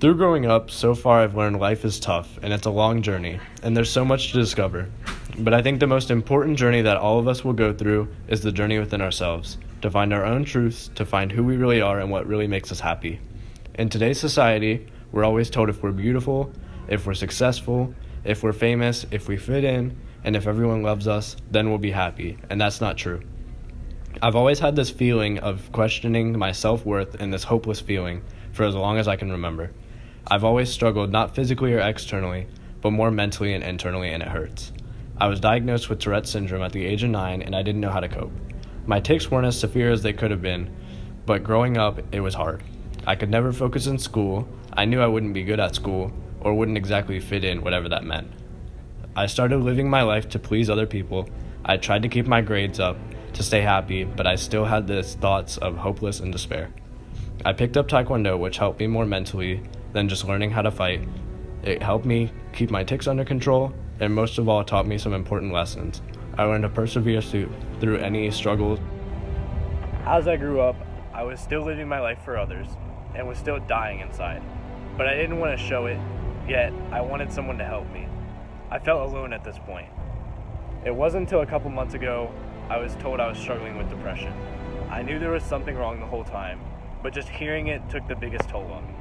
Through growing up, so far I've learned life is tough and it's a long journey, and there's so much to discover. But I think the most important journey that all of us will go through is the journey within ourselves, to find our own truths, to find who we really are and what really makes us happy. In today's society, we're always told if we're beautiful, if we're successful, if we're famous, if we fit in, and if everyone loves us, then we'll be happy, and that's not true. I've always had this feeling of questioning my self-worth and this hopeless feeling for as long as I can remember. I've always struggled not physically or externally, but more mentally and internally, and it hurts. I was diagnosed with Tourette's syndrome at the age of 9, and I didn't know how to cope. My tics weren't as severe as they could have been, but growing up, it was hard. I could never focus in school. I knew I wouldn't be good at school, or wouldn't exactly fit in, whatever that meant. I started living my life to please other people. I tried to keep my grades up, to stay happy, but I still had these thoughts of hopeless and despair. I picked up Taekwondo, which helped me more mentally than just learning how to fight. It helped me keep my tics under control, and most of all, it taught me some important lessons. I learned to persevere through any struggles. As I grew up, I was still living my life for others, and was still dying inside. But I didn't want to show it, yet I wanted someone to help me. I felt alone at this point. It wasn't until a couple months ago I was told I was struggling with depression. I knew there was something wrong the whole time, but just hearing it took the biggest toll on me.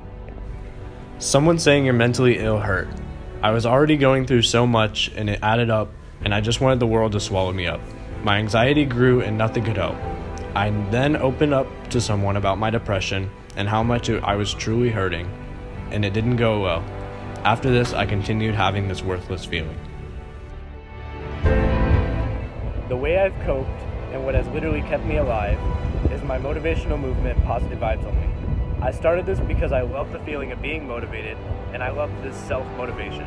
Someone saying you're mentally ill hurt. I was already going through so much and it added up, and I just wanted the world to swallow me up. My anxiety grew and nothing could help. I then opened up to someone about my depression and how much I was truly hurting, and it didn't go well. After this, I continued having this worthless feeling. The way I've coped, and what has literally kept me alive, is my motivational movement, Positivevibesonly. I started this because I love the feeling of being motivated, and I love this self-motivation.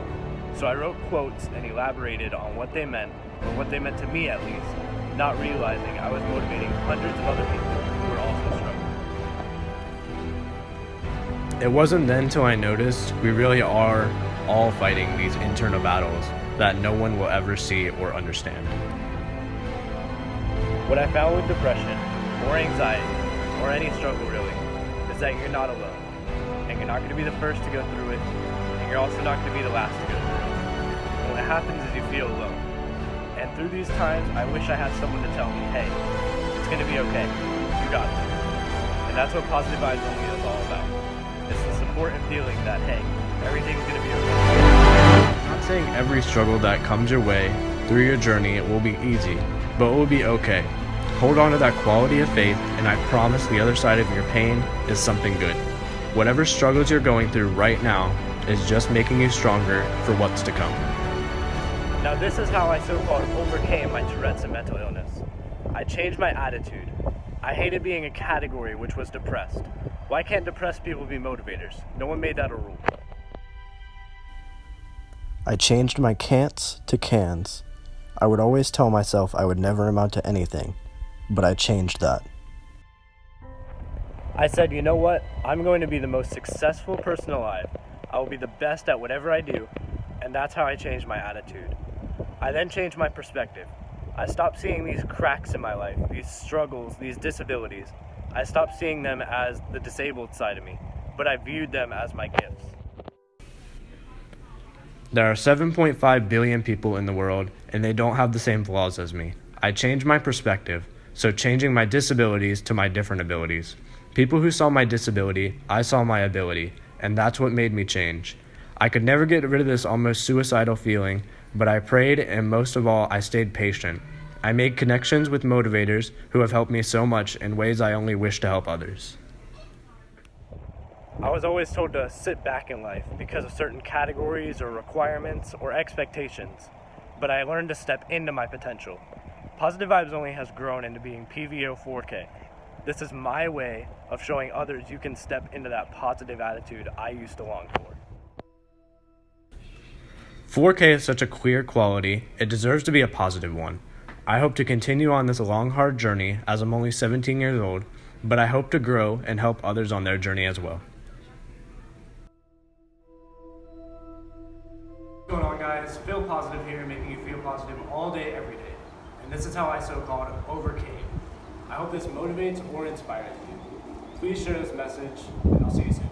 So I wrote quotes and elaborated on what they meant, or what they meant to me at least, not realizing I was motivating hundreds of other people who were also struggling. It wasn't then till I noticed we really are all fighting these internal battles that no one will ever see or understand. What I found with depression, or anxiety, or any struggle really, is that you're not alone. And you're not going to be the first to go through it, and you're also not going to be the last to go through it. And what happens is you feel alone. And through these times, I wish I had someone to tell me, hey, it's going to be okay, you got this. And that's what Positivevibesonly is all about. It's the support and feeling that, hey, everything's going to be okay. I'm not saying every struggle that comes your way through your journey it will be easy, but it will be okay. Hold on to that quality of faith, and I promise the other side of your pain is something good. Whatever struggles you're going through right now is just making you stronger for what's to come. Now this is how I so-called overcame my Tourette's and mental illness. I changed my attitude. I hated being a category which was depressed. Why can't depressed people be motivators? No one made that a rule. I changed my can'ts to cans. I would always tell myself I would never amount to anything, but I changed that. I said, you know what? I'm going to be the most successful person alive. I will be the best at whatever I do, and that's how I changed my attitude. I then changed my perspective. I stopped seeing these cracks in my life, these struggles, these disabilities. I stopped seeing them as the disabled side of me, but I viewed them as my gifts. There are 7.5 billion people in the world, and they don't have the same flaws as me. I changed my perspective, so changing my disabilities to my different abilities. People who saw my disability, I saw my ability, and that's what made me change. I could never get rid of this almost suicidal feeling, but I prayed, and most of all, I stayed patient. I made connections with motivators who have helped me so much in ways I only wish to help others. I was always told to sit back in life because of certain categories or requirements or expectations, but I learned to step into my potential. Positivevibesonly has grown into being PVO 4K. This is my way of showing others you can step into that positive attitude I used to long for. 4K is such a clear quality, it deserves to be a positive one. I hope to continue on this long, hard journey as I'm only 17 years old, but I hope to grow and help others on their journey as well. What's going on, guys? Feel Positive here, making you feel positive all day, every day. And this is how I so-called overcame. I hope this motivates or inspires you. Please share this message, and I'll see you soon.